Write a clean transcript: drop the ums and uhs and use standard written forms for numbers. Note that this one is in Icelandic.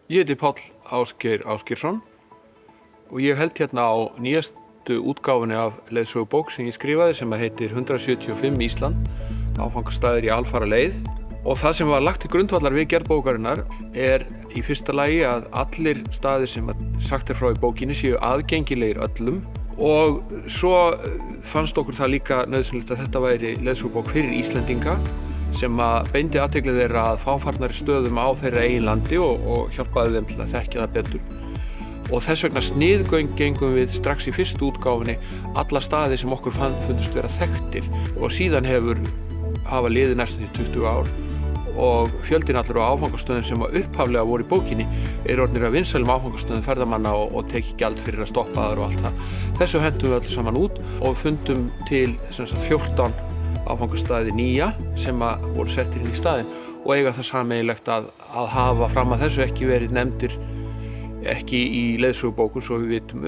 Ég heiti Páll Ásgeir Ásgeirsson og ég held hérna á nýjastu útgáfunni af leiðsögubók sem ég skrifaði sem heitir 175 Ísland, áfangastaðir í alfara leið. Og það sem var lagt til grundvallar við gerð bókarinnar í fyrsta lagi að allir staðir sem sagt frá í bókinni séu aðgengilegir öllum. Og svo fannst okkur það líka nauðsynlegt að þetta væri leiðsögubók fyrir Íslendinga sem beindi athygli þeirra að fáfarnari stöðum á þeirra eigin landi og hjálpaði þeim til að þekkja það betur. Og þess vegna sniðgengum við strax í fyrstu útgáfunni alla staði sem okkur fundust vera þekktir og síðan hafa liðið næstum því 20 ár og fjöldinn allur á áfangastöðum sem upphaflega voru í bókinni orðnir að vinsælum áfangastöðum ferðamanna og tekið gjald fyrir að stoppa þar og allt það. Þessu hentum við öllu saman út og fundum til 14 áfangastaði nýja sem voru settir inn í staðinn og eiga það sameiginlegt að hafa fram að þessu ekki verið nefndir ekki í leiðsögubókum svo við vitum